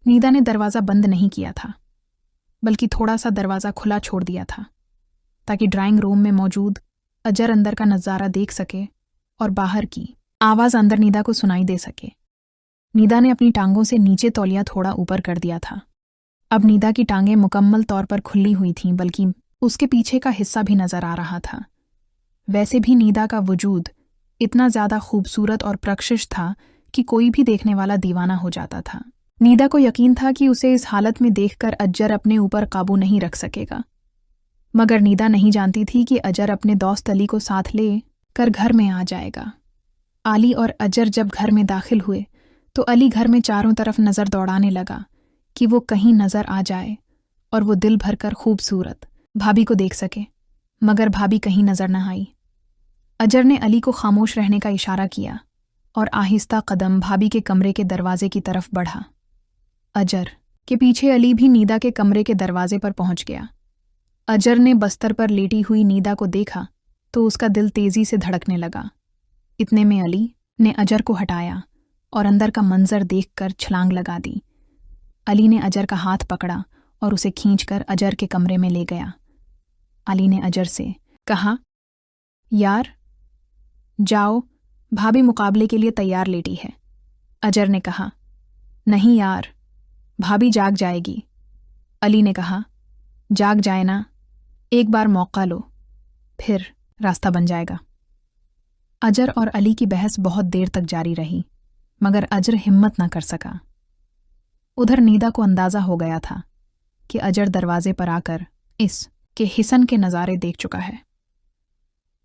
नीदा ने दरवाज़ा बंद नहीं किया था, बल्कि थोड़ा सा दरवाज़ा खुला छोड़ दिया था ताकि ड्राइंग रूम में मौजूद अजर अंदर का नज़ारा देख सके और बाहर की आवाज़ अंदर नीदा को सुनाई दे सके। नीदा ने अपनी टांगों से नीचे तौलिया थोड़ा ऊपर कर दिया था। अब नीदा की टांगें मुकम्मल तौर पर खुली हुई थीं, बल्कि उसके पीछे का हिस्सा भी नज़र आ रहा था। वैसे भी नीदा का वजूद इतना ज़्यादा खूबसूरत और प्रकशिश था कि कोई भी देखने वाला दीवाना हो जाता था। नीदा को यकीन था कि उसे इस हालत में देखकर अजर अपने ऊपर काबू नहीं रख सकेगा, मगर नीदा नहीं जानती थी कि अजर अपने दोस्त अली को साथ ले कर घर में आ जाएगा। अली और अजर जब घर में दाखिल हुए तो अली घर में चारों तरफ नज़र दौड़ाने लगा कि वो कहीं नज़र आ जाए और वो दिल भरकर खूबसूरत भाभी को देख सके, मगर भाभी कहीं नज़र न आई। अजर ने अली को खामोश रहने का इशारा किया और आहिस्ता कदम भाभी के कमरे के दरवाजे की तरफ बढ़ा। अजर के पीछे अली भी नीदा के कमरे के दरवाजे पर पहुंच गया। अजर ने बस्तर पर लेटी हुई नीदा को देखा तो उसका दिल तेजी से धड़कने लगा। इतने में अली ने अजर को हटाया और अंदर का मंजर देखकर छलांग लगा दी। अली ने अजर का हाथ पकड़ा और उसे खींचकर अजर के कमरे में ले गया। अली ने अजर से कहा, यार जाओ, भाभी मुकाबले के लिए तैयार लेटी है। अजर ने कहा, नहीं यार, भाभी जाग जाएगी। अली ने कहा, जाग जाए ना, एक बार मौका लो, फिर रास्ता बन जाएगा। अजर और अली की बहस बहुत देर तक जारी रही, मगर अजर हिम्मत न कर सका। उधर नीदा को अंदाज़ा हो गया था कि अजर दरवाजे पर आकर इस के हिसन के नज़ारे देख चुका है।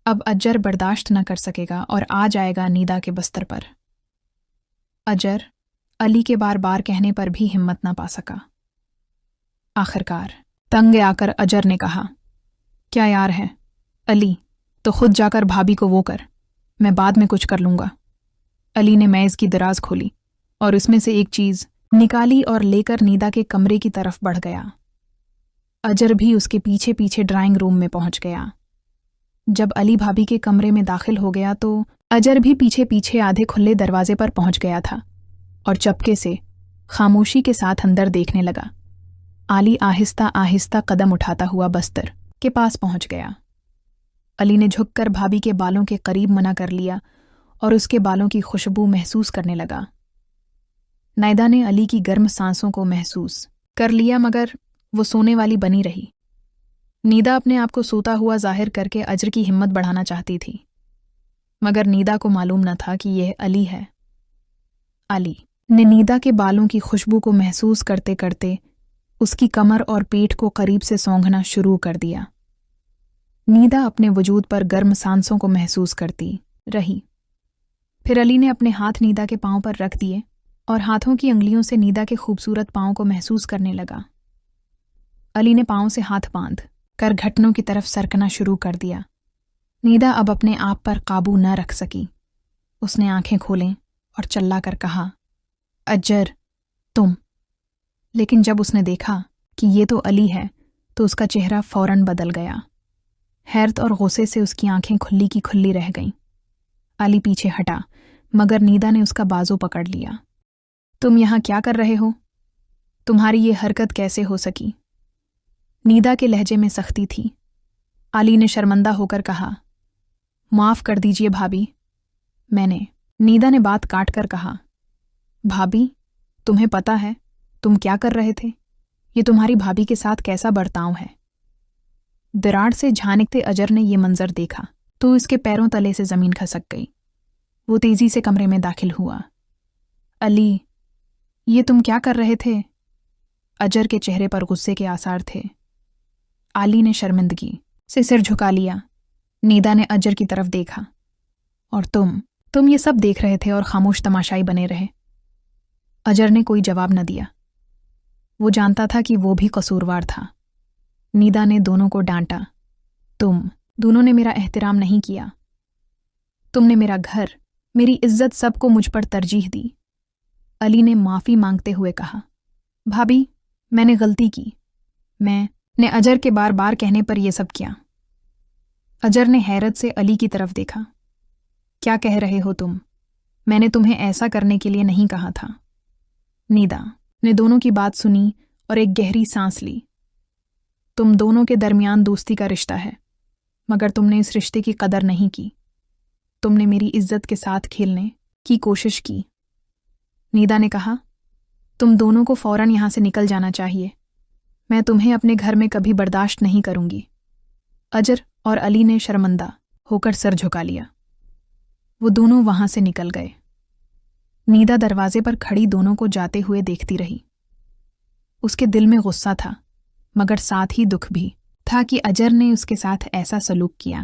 अब अजर बर्दाश्त न कर सकेगा और आ जाएगा नीदा के बस्तर पर। अजर अली के बार बार कहने पर भी हिम्मत न पा सका। आखिरकार तंग आकर अजर ने कहा, क्या यार है अली, तो खुद जाकर भाभी को वो कर, मैं बाद में कुछ कर लूँगा। अली ने मेज़ की दराज खोली और उसमें से एक चीज़ निकाली और लेकर नीदा के कमरे की तरफ बढ़ गया। अजर भी उसके पीछे पीछे ड्राइंग रूम में पहुंच गया। जब अली भाभी के कमरे में दाखिल हो गया तो अजर भी पीछे पीछे आधे खुले दरवाजे पर पहुंच गया था और चपके से खामोशी के साथ अंदर देखने लगा। अली आहिस्ता आहिस्ता कदम उठाता हुआ बस्तर के पास पहुंच गया। अली ने झुककर भाभी के बालों के करीब मना कर लिया और उसके बालों की खुशबू महसूस करने लगा। नायदा ने अली की गर्म सांसों को महसूस कर लिया, मगर वो सोने वाली बनी रही। नीदा अपने आप को सोता हुआ जाहिर करके अजर की हिम्मत बढ़ाना चाहती थी, मगर नीदा को मालूम न था कि यह अली है। अली ने नीदा के बालों की खुशबू को महसूस करते करते उसकी कमर और पीठ को करीब से सौंघना शुरू कर दिया। नीदा अपने वजूद पर गर्म सांसों को महसूस करती रही। फिर अली ने अपने हाथ नीदा के पांव पर रख दिए और हाथों की अंगुलियों से नीदा के खूबसूरत पांव को महसूस करने लगा। अली ने पांव से हाथ बांध कर घुटनों की तरफ सरकना शुरू कर दिया। नीदा अब अपने आप पर काबू न रख सकी। उसने आंखें खोलें और चिल्लाकर कहा, अजर तुम। लेकिन जब उसने देखा कि ये तो अली है तो उसका चेहरा फौरन बदल गया। हैरत और गुस्से से उसकी आंखें खुली की खुली रह गईं। अली पीछे हटा, मगर नीदा ने उसका बाजू पकड़ लिया। तुम यहाँ क्या कर रहे हो? तुम्हारी ये हरकत कैसे हो सकी? नीदा के लहजे में सख्ती थी। अली ने शर्मिंदा होकर कहा, माफ़ कर दीजिए भाभी, मैंने। नीदा ने बात काट कर कहा, भाभी तुम्हें पता है तुम क्या कर रहे थे? ये तुम्हारी भाभी के साथ कैसा बर्ताव है? दराड़ से झांकते अजर ने ये मंजर देखा तो इसके पैरों तले से ज़मीन खसक गई। वो तेज़ी से कमरे में दाखिल हुआ। अली, ये तुम क्या कर रहे थे? अजर के चेहरे पर गुस्से के आसार थे। अली ने शर्मिंदगी से सिर झुका लिया। नीदा ने अजर की तरफ देखा। और तुम ये सब देख रहे थे और खामोश तमाशाई बने रहे। अजर ने कोई जवाब न दिया। वो जानता था कि वो भी कसूरवार था। नीदा ने दोनों को डांटा, तुम दोनों ने मेरा एहतराम नहीं किया। तुमने मेरा घर, मेरी इज्जत सबको मुझ पर तरजीह दी। अली ने माफ़ी मांगते हुए कहा, भाभी मैंने गलती की। मैंने अजर के बार बार कहने पर यह सब किया। अजर ने हैरत से अली की तरफ देखा। क्या कह रहे हो तुम? मैंने तुम्हें ऐसा करने के लिए नहीं कहा था। नीदा نے دونوں کی بات سنی اور ایک گہری سانس لی۔ تم دونوں کے درمیان دوستی کا رشتہ ہے، مگر تم نے اس رشتے کی قدر نہیں کی۔ تم نے میری عزت کے ساتھ کھیلنے کی کوشش کی۔ نیدا نے کہا، تم دونوں کو فوراً یہاں سے نکل جانا چاہیے۔ میں تمہیں اپنے گھر میں کبھی برداشت نہیں کروں گی۔ اجر اور علی نے شرمندہ ہو کر سر جھکا لیا۔ وہ دونوں وہاں سے نکل گئے۔ نیدا دروازے پر کھڑی دونوں کو جاتے ہوئے دیکھتی رہی۔ اس کے دل میں غصہ تھا، مگر ساتھ ہی دکھ بھی تھا کہ اجر نے اس کے ساتھ ایسا سلوک کیا۔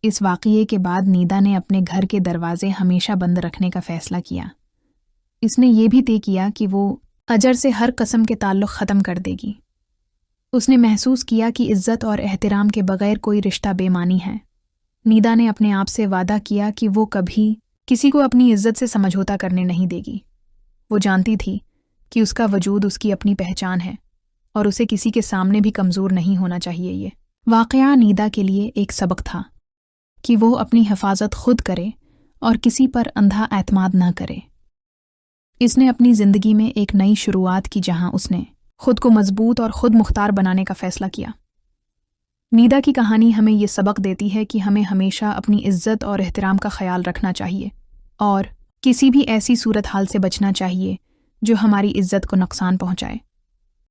اس واقعے کے بعد نیدا نے اپنے گھر کے دروازے ہمیشہ بند رکھنے کا فیصلہ کیا۔ اس نے یہ بھی طے کیا کہ وہ اجر سے ہر قسم کے تعلق ختم کر دے گی۔ اس نے محسوس کیا کہ عزت اور احترام کے بغیر کوئی رشتہ بے معنی ہے۔ نیدا نے اپنے آپ سے وعدہ کیا کہ وہ کبھی کسی کو اپنی عزت سے سمجھوتا کرنے نہیں دے گی۔ وہ جانتی تھی کہ اس کا وجود اس کی اپنی پہچان ہے اور اسے کسی کے سامنے بھی کمزور نہیں ہونا چاہیے۔ یہ واقعہ نیدا کے لیے ایک سبق تھا کہ وہ اپنی حفاظت خود کرے اور کسی پر اندھا اعتماد نہ کرے۔ اس نے اپنی زندگی میں ایک نئی شروعات کی جہاں اس نے خود کو مضبوط اور خود مختار بنانے کا فیصلہ کیا۔ نیدا کی کہانی ہمیں یہ سبق دیتی ہے کہ ہمیں ہمیشہ اپنی عزت اور احترام کا خیال رکھنا چاہیے اور کسی بھی ایسی صورتحال سے بچنا چاہیے جو ہماری عزت کو نقصان پہنچائے۔